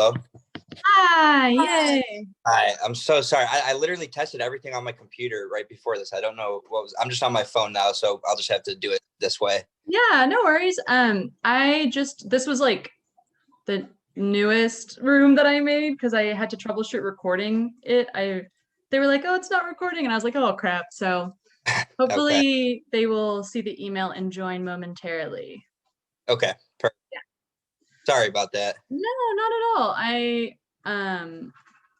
Hello. Hi, yay. Hi, I'm so sorry. I literally tested everything on my computer right before this. I don't know what was, I'm just on my phone now, so I'll just have to do it this way. Yeah, no worries. This was like the newest room that I made because I had to troubleshoot recording it. They were like, "Oh, it's not recording," and I was like, "Oh, crap." So Okay. hopefully they will see the email and join momentarily. Okay. Perfect. Yeah. Sorry about that. No, not at all.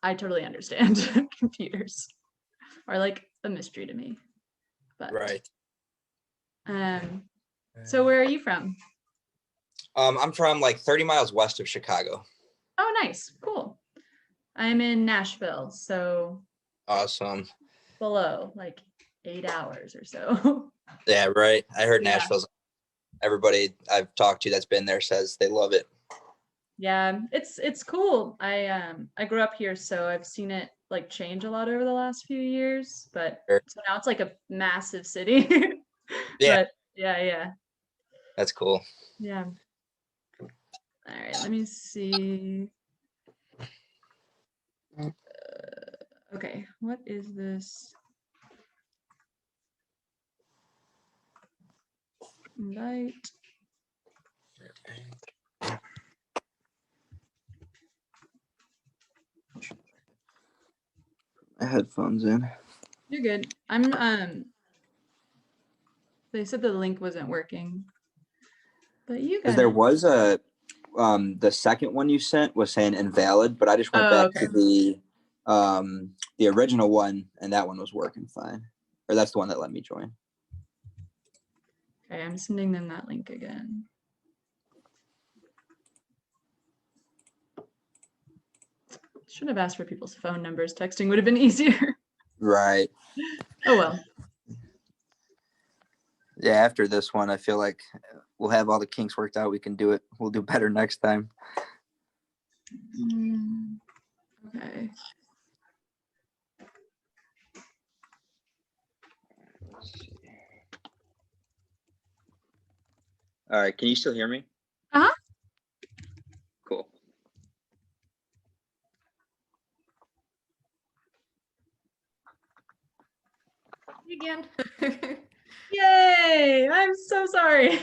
I totally understand. Computers are like a mystery to me. But Right. so where are you from? I'm from like 30 miles west of Chicago. Oh, nice. Cool. I'm in Nashville, so Awesome. below, like 8 hours or so. Yeah, right. I heard Yeah. Nashville's, everybody I've talked to that's been there says they love it. Yeah, it's cool. I grew up here, so I've seen it like change a lot over the last few years, but Sure. so now it's like a massive city. Yeah, But yeah. that's cool. Yeah. All right, let me see. Okay, what is this? Invite. My headphones in. You're good. They said the link wasn't working. But you Because got there it. was the second one you sent was saying invalid, but I just went back Okay. to the original one, and that one was working fine. Or that's the one that let me join. Okay, I'm sending them that link again. Should have asked for people's phone numbers. Texting would have been easier. Right. Oh well. Yeah, after this one, I feel like we'll have all the kinks worked out. We can do it. We'll do better next time. Okay. All right. Can you still hear me? Uh-huh. Cool. Again. Yay! I'm so sorry.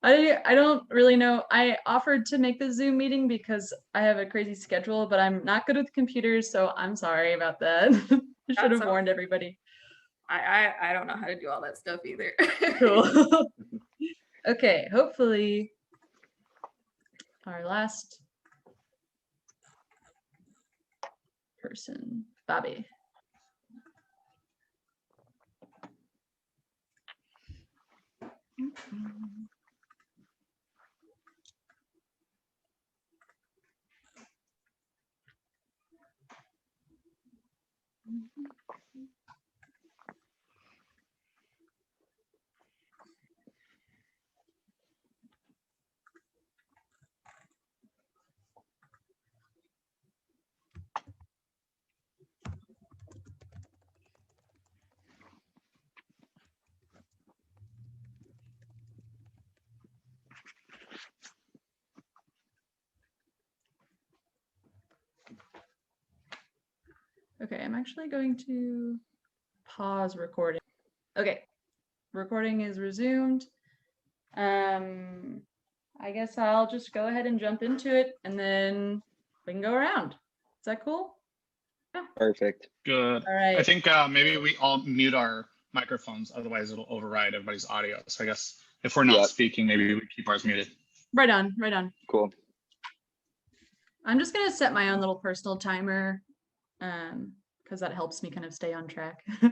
I don't really know. I offered to make the Zoom meeting because I have a crazy schedule, but I'm not good with computers, so I'm sorry about that. I should have warned everybody. I don't know how to do all that stuff either. Cool. Okay, hopefully our last person, Bobby. Okay, I'm actually going to pause recording. Okay, recording is resumed. I guess I'll just go ahead and jump into it and then we can go around. Is that cool? Yeah. Perfect. Good. All right. I think maybe we all mute our microphones, otherwise it'll override everybody's audio. So I guess if we're not speaking, maybe we keep ours muted. Right on, right on. Cool. I'm just gonna set my own little personal timer because that helps me kind of stay on track. All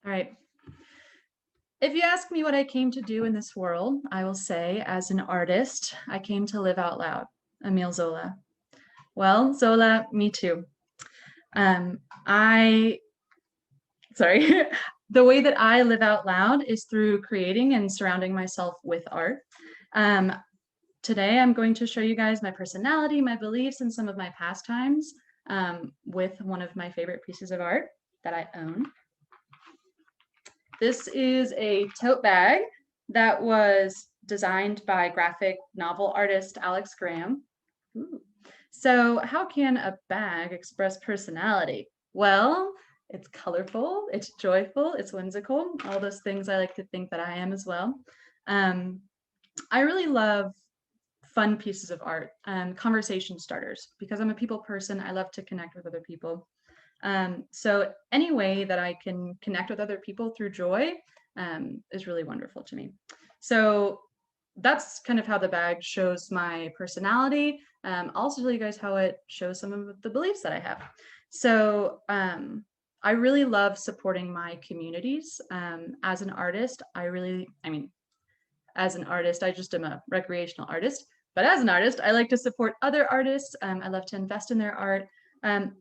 right. If you ask me what I came to do in this world, I will say, as an artist, I came to live out loud. Emile Zola. Well, Zola, me too. Sorry. The way that I live out loud is through creating and surrounding myself with art. Today, I'm going to show you guys my personality, my beliefs, and some of my pastimes. with one of my favorite pieces of art that I own. This is a tote bag that was designed by graphic novel artist Alex Graham. Ooh. So how can a bag express personality? Well, it's colorful, it's joyful, it's whimsical, all those things I like to think that I am as well. I really love fun pieces of art, conversation starters, because I'm a people person. I love to connect with other people. So any way that I can connect with other people through joy is really wonderful to me. So that's kind of how the bag shows my personality. I'll also tell you guys how it shows some of the beliefs that I have. So I really love supporting my communities. As an artist, as an artist, I just am a recreational artist, but as an artist, I like to support other artists. I love to invest in their art.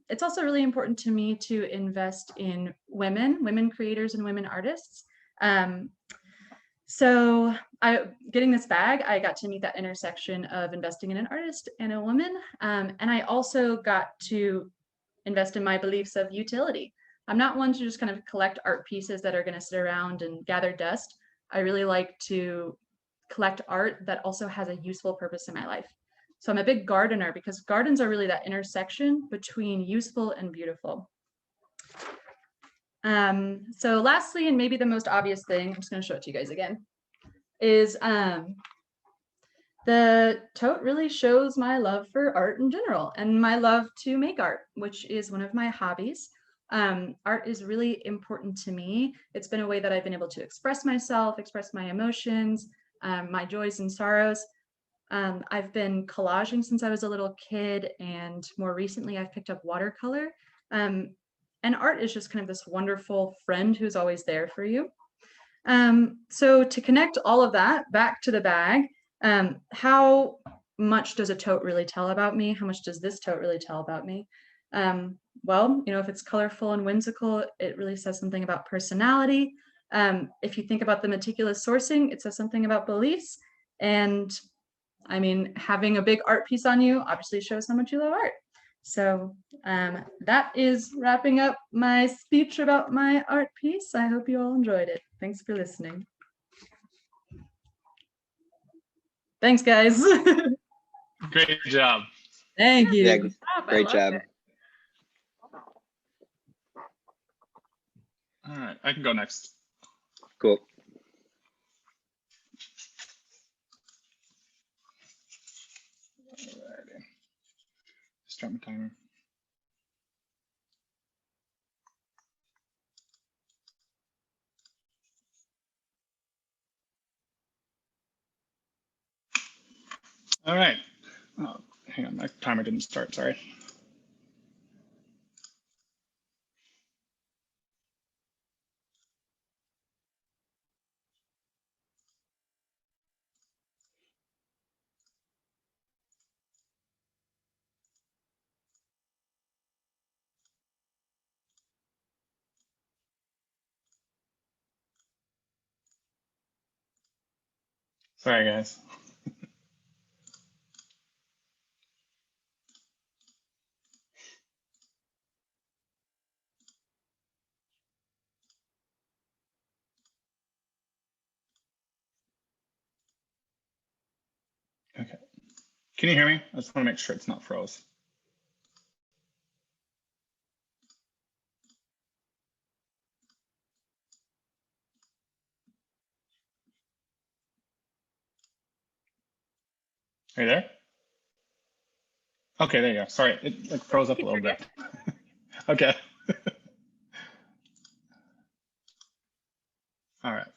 It's also really important to me to invest in women creators and women artists. So getting this bag, I got to meet that intersection of investing in an artist and a woman. And I also got to invest in my beliefs of utility. I'm not one to just kind of collect art pieces that are going to sit around and gather dust. I really like to collect art that also has a useful purpose in my life. So I'm a big gardener because gardens are really that intersection between useful and beautiful. So lastly, and maybe the most obvious thing, I'm just going to show it to you guys again, is the tote really shows my love for art in general and my love to make art, which is one of my hobbies. Art is really important to me. It's been a way that I've been able to express myself, express my emotions, my joys and sorrows. I've been collaging since I was a little kid, and more recently I've picked up watercolor. And art is just kind of this wonderful friend who's always there for you. So to connect all of that back to the bag, how much does a tote really tell about me? How much does this tote really tell about me? Well, if it's colorful and whimsical, it really says something about personality. If you think about the meticulous sourcing, it says something about beliefs. And I mean, having a big art piece on you obviously shows how much you love art. So that is wrapping up my speech about my art piece. I hope you all enjoyed it. Thanks for listening. Thanks, guys. Great job. Thank you. Yeah, Stop, I great love job. it. All right, I can go next. Cool. Alrighty. Start my timer. All right. Oh, hang on, my timer didn't start, sorry. Sorry, guys. Okay. Can you hear me? I just want to make sure it's not froze. Are you there? Okay, there you go. Sorry, it like froze up a little bit. Okay. All right.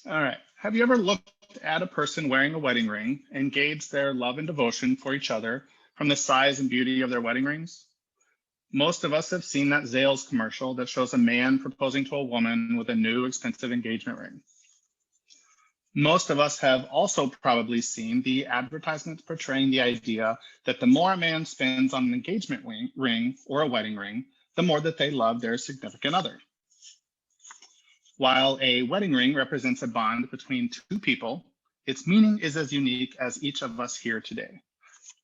All right. Have you ever looked at a person wearing a wedding ring and gauged their love and devotion for each other from the size and beauty of their wedding rings? Most of us have seen that Zales commercial that shows a man proposing to a woman with a new expensive engagement ring. Most of us have also probably seen the advertisements portraying the idea that the more a man spends on an engagement ring or a wedding ring, the more that they love their significant other. While a wedding ring represents a bond between two people, its meaning is as unique as each of us here today.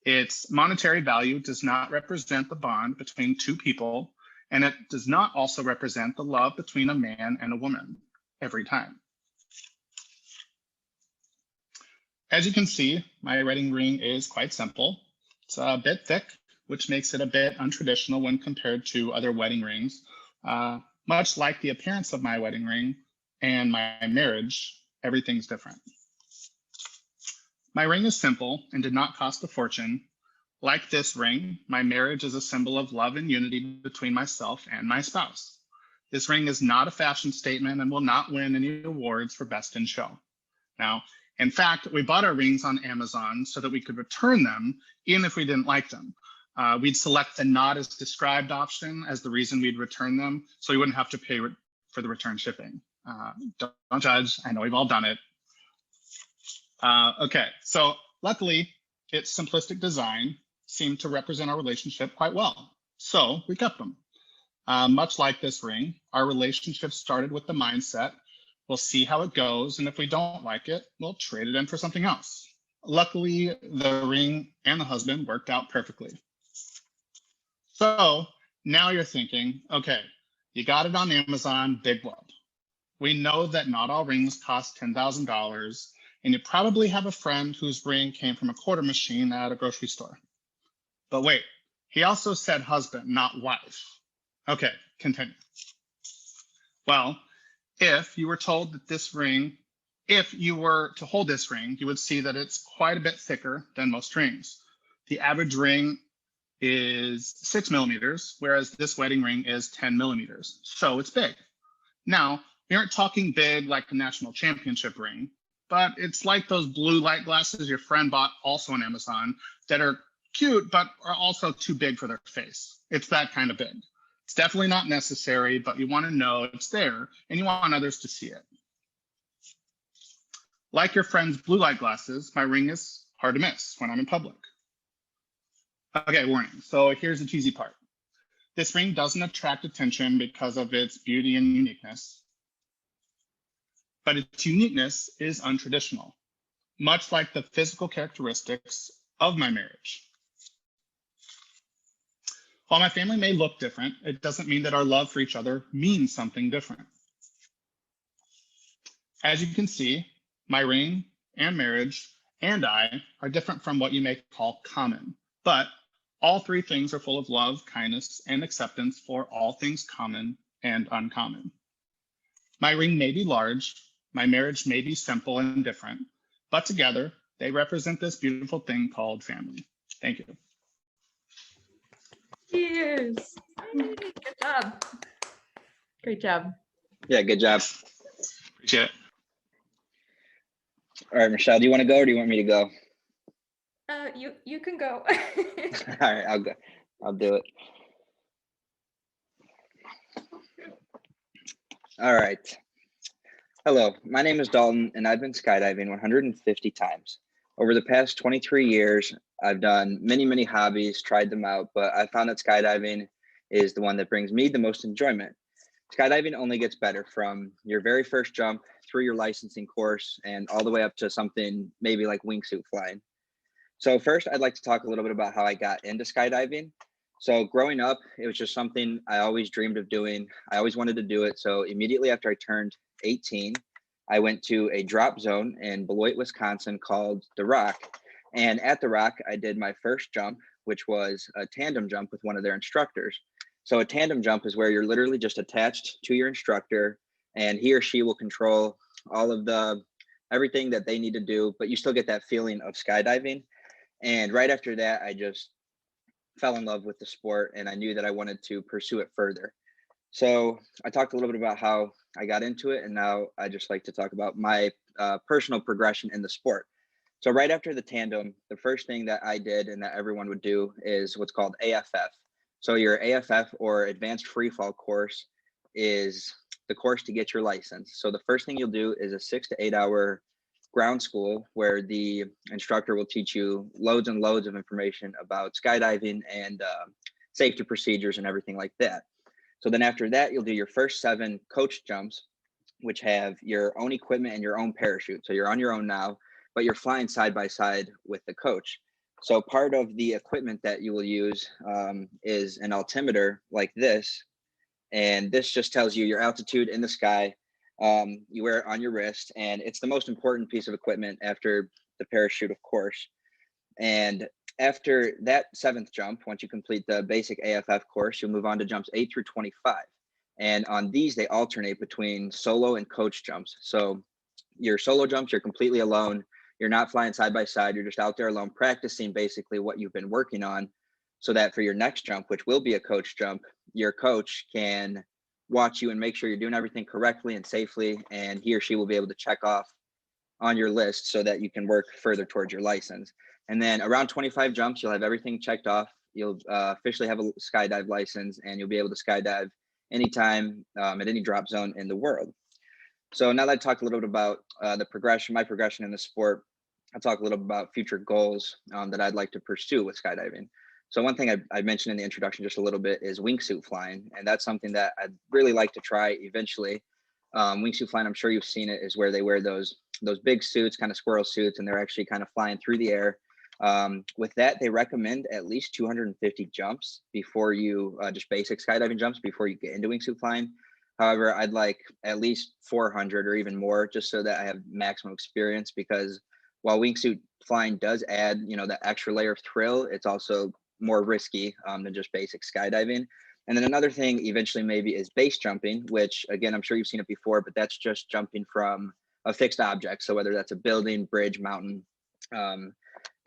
Its monetary value does not represent the bond between two people, and it does not also represent the love between a man and a woman every time. As you can see, my wedding ring is quite simple. It's a bit thick, which makes it a bit untraditional when compared to other wedding rings. Much like the appearance of my wedding ring and my marriage, everything's different. My ring is simple and did not cost a fortune. Like this ring, my marriage is a symbol of love and unity between myself and my spouse. This ring is not a fashion statement and will not win any awards for best in show. Now, in fact, we bought our rings on Amazon so that we could return them even if we didn't like them. We'd select the not as described option as the reason we'd return them, so we wouldn't have to pay for the return shipping. Don't judge, I know we've all done it. Okay, so luckily, its simplistic design seemed to represent our relationship quite well, so we kept them. Much like this ring, our relationship started with the mindset, we'll see how it goes, and if we don't like it, we'll trade it in for something else. Luckily, the ring and the husband worked out perfectly. So now you're thinking, okay, you got it on Amazon, big whoop. We know that not all rings cost $10,000, and you probably have a friend whose ring came from a quarter machine at a grocery store. But wait, he also said husband, not wife. Okay, continue. Well, if you were told that this ring, if you were to hold this ring, you would see that it's quite a bit thicker than most rings. The average ring is 6 millimeters, whereas this wedding ring is 10 millimeters. So it's big. Now, we aren't talking big like a national championship ring, but it's like those blue light glasses your friend bought also on Amazon that are cute, but are also too big for their face. It's that kind of big. It's definitely not necessary, but you want to know it's there and you want others to see it. Like your friend's blue light glasses, my ring is hard to miss when I'm in public. Okay, warning. So here's the cheesy part. This ring doesn't attract attention because of its beauty and uniqueness, but its uniqueness is untraditional, much like the physical characteristics of my marriage. While my family may look different, it doesn't mean that our love for each other means something different. As you can see, my ring and marriage and I are different from what you may call common, but all three things are full of love, kindness, and acceptance for all things common and uncommon. My ring may be large, my marriage may be simple and different, but together they represent this beautiful thing called family. Thank you. Cheers. Good job. Great job. Yeah, good job. Appreciate it. All right, Michelle, do you want to go or do you want me to go? You can go. All right, I'll go. I'll do it. All right. Hello, my name is Dalton, and I've been skydiving 150 times. Over the past 23 years, I've done many hobbies, tried them out, but I found that skydiving is the one that brings me the most enjoyment. Skydiving only gets better from your very first jump through your licensing course and all the way up to something maybe like wingsuit flying. So first, I'd like to talk a little bit about how I got into skydiving. So growing up, it was just something I always dreamed of doing. I always wanted to do it. So immediately after I turned 18, I went to a drop zone in Beloit, Wisconsin called The Rock. And at The Rock, I did my first jump, which was a tandem jump with one of their instructors. So a tandem jump is where you're literally just attached to your instructor and he or she will control all of everything that they need to do, but you still get that feeling of skydiving. And right after that, I just fell in love with the sport and I knew that I wanted to pursue it further. So I talked a little bit about how I got into it, and now I just like to talk about my personal progression in the sport. So right after the tandem, the first thing that I did and that everyone would do is what's called AFF. So your AFF or Advanced Freefall course is the course to get your license. So the first thing you'll do is a 6 to 8 hour ground school where the instructor will teach you loads and loads of information about skydiving and safety procedures and everything like that. So then after that, you'll do your first 7 coach jumps, which have your own equipment and your own parachute. So you're on your own now, but you're flying side by side with the coach. So part of the equipment that you will use is an altimeter like this. And this just tells you your altitude in the sky. You wear it on your wrist, and it's the most important piece of equipment after the parachute, of course. And after that 7th jump, once you complete the basic AFF course, you'll move on to jumps 8 through 25. And on these, they alternate between solo and coach jumps. So your solo jumps, you're completely alone. You're not flying side by side. You're just out there alone, practicing basically what you've been working on, so that for your next jump, which will be a coach jump, your coach can watch you and make sure you're doing everything correctly and safely. And he or she will be able to check off on your list so that you can work further towards your license. And then around 25 jumps, you'll have everything checked off. You'll officially have a skydive license, and you'll be able to skydive anytime at any drop zone in the world. So now that I talked a little bit about my progression in the sport, I'll talk a little bit about future goals that I'd like to pursue with skydiving. So one thing I mentioned in the introduction just a little bit is wingsuit flying. And that's something that I'd really like to try eventually. Wingsuit flying, I'm sure you've seen it, is where they wear those big suits, kind of squirrel suits, and they're actually kind of flying through the air. With that, they recommend at least 250 jumps before you, just basic skydiving jumps before you get into wingsuit flying. However, I'd like at least 400 or even more, just so that I have maximum experience, because while wingsuit flying does add, that extra layer of thrill, it's also more risky than just basic skydiving. And then another thing eventually maybe is base jumping, which again, I'm sure you've seen it before, but that's just jumping from a fixed object. So whether that's a building, bridge, mountain,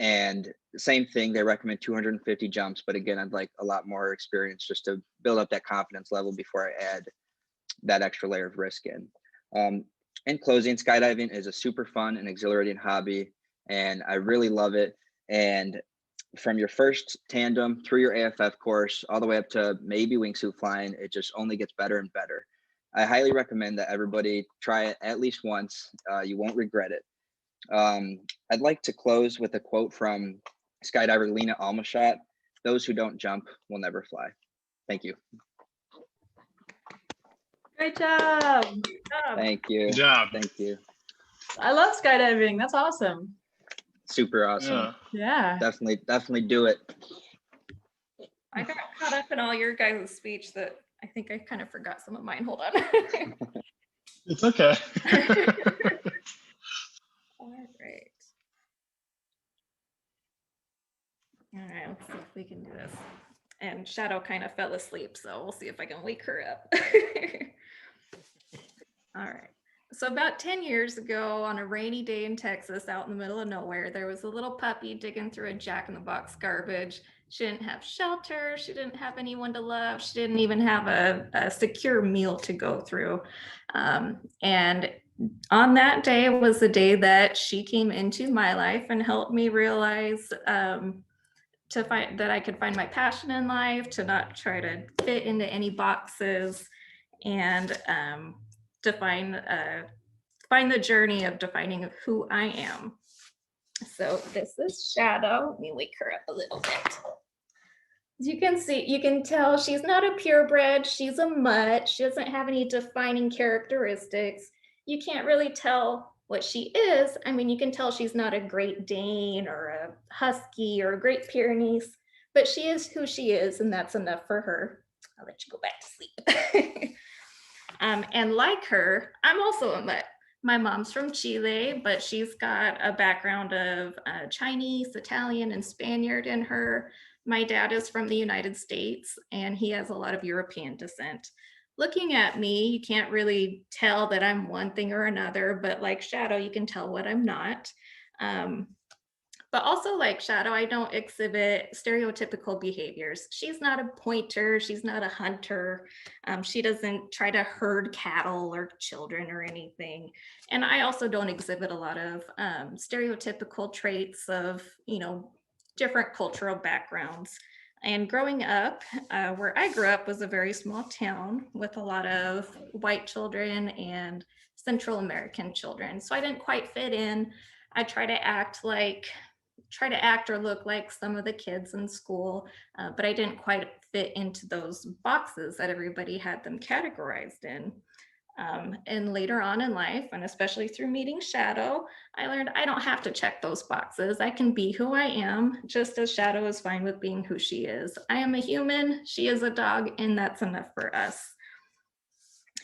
and same thing, they recommend 250 jumps. But again, I'd like a lot more experience just to build up that confidence level before I add that extra layer of risk in. In closing, skydiving is a super fun and exhilarating hobby, and I really love it. And from your first tandem through your AFF course, all the way up to maybe wingsuit flying, it just only gets better and better. I highly recommend that everybody try it at least once. You won't regret it. I'd like to close with a quote from skydiver Lena Almashot: "Those who don't jump will never fly." Thank you. Great job. Thank you. Good job. Thank you. I love skydiving. That's awesome. Super awesome. Yeah. Yeah. Definitely do it. I got caught up in all your guys' speech that I think I kind of forgot some of mine. Hold on. It's okay. All right. All right, let's see if we can do this. And Shadow kind of fell asleep, so we'll see if I can wake her up. All right. So about 10 years ago, on a rainy day in Texas, out in the middle of nowhere, there was a little puppy digging through a Jack-in-the-Box garbage. She didn't have shelter. She didn't have anyone to love. She didn't even have a secure meal to go through. And on that day was the day that she came into my life and helped me realize to find that I could find my passion in life, to not try to fit into any boxes, and to find the journey of defining who I am. So this is Shadow. Let me wake her up a little bit. As you can see, you can tell she's not a purebred. She's a mutt. She doesn't have any defining characteristics. You can't really tell what she is. I mean, you can tell she's not a Great Dane or a Husky or a Great Pyrenees, but she is who she is, and that's enough for her. I'll let you go back to sleep. And like her, I'm also a mutt. My mom's from Chile, but she's got a background of Chinese, Italian, and Spaniard in her. My dad is from the United States, and he has a lot of European descent. Looking at me, you can't really tell that I'm one thing or another, but like Shadow, you can tell what I'm not. But also like Shadow, I don't exhibit stereotypical behaviors. She's not a pointer, she's not a hunter. She doesn't try to herd cattle or children or anything. And I also don't exhibit a lot of stereotypical traits of, different cultural backgrounds. And growing up, where I grew up was a very small town with a lot of white children and Central American children. So I didn't quite fit in. I try to act or look like some of the kids in school, but I didn't quite fit into those boxes that everybody had them categorized in. And later on in life, and especially through meeting Shadow, I learned I don't have to check those boxes. I can be who I am, just as Shadow is fine with being who she is. I am a human, she is a dog, and that's enough for us.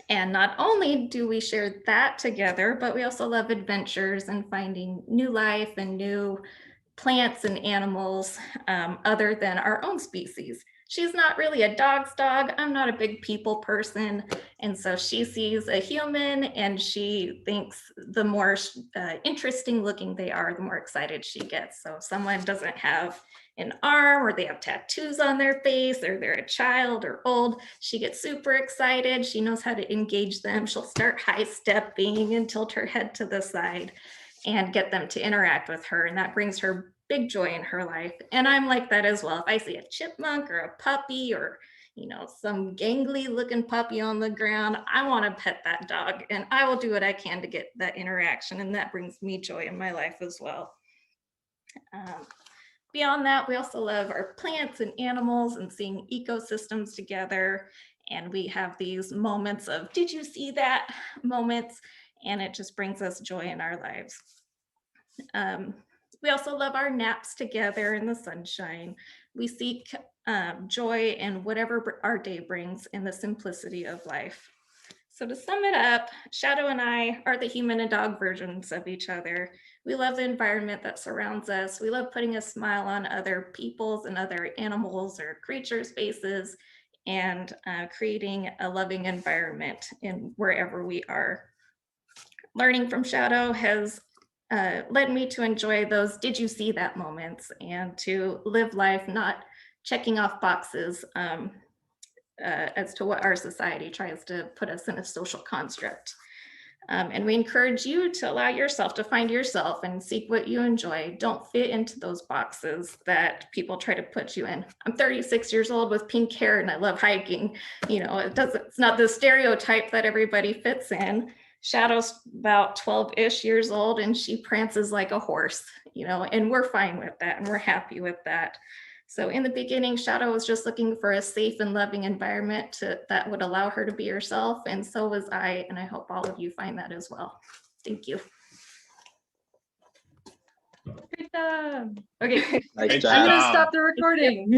And not only do we share that together, but we also love adventures and finding new life and new plants and animals other than our own species. She's not really a dog's dog. I'm not a big people person. And so she sees a human and she thinks the more interesting looking they are, the more excited she gets. So if someone doesn't have an arm or they have tattoos on their face or they're a child or old, she gets super excited. She knows how to engage them. She'll start high stepping and tilt her head to the side and get them to interact with her. And that brings her big joy in her life. And I'm like that as well. If I see a chipmunk or a puppy or, you know, some gangly looking puppy on the ground, I want to pet that dog and I will do what I can to get that interaction. And that brings me joy in my life as well. Beyond that, we also love our plants and animals and seeing ecosystems together. And we have these moments of, did you see that moments? And it just brings us joy in our lives. We also love our naps together in the sunshine. We seek joy in whatever our day brings in the simplicity of life. So to sum it up, Shadow and I are the human and dog versions of each other. We love the environment that surrounds us. We love putting a smile on other people's and other animals or creatures' faces and creating a loving environment in wherever we are. Learning from Shadow has led me to enjoy those did you see that moments and to live life not checking off boxes as to what our society tries to put us in a social construct. And we encourage you to allow yourself to find yourself and seek what you enjoy. Don't fit into those boxes that people try to put you in. I'm 36 years old with pink hair and I love hiking. You know, it's not the stereotype that everybody fits in. Shadow's about 12-ish years old and she prances like a horse, you know, and we're fine with that and we're happy with that. So in the beginning, Shadow was just looking for a safe and loving environment that would allow her to be herself. And so was I, and I hope all of you find that as well. Thank you. Good job. Okay, Nice Great job. I'm gonna job. stop the recording.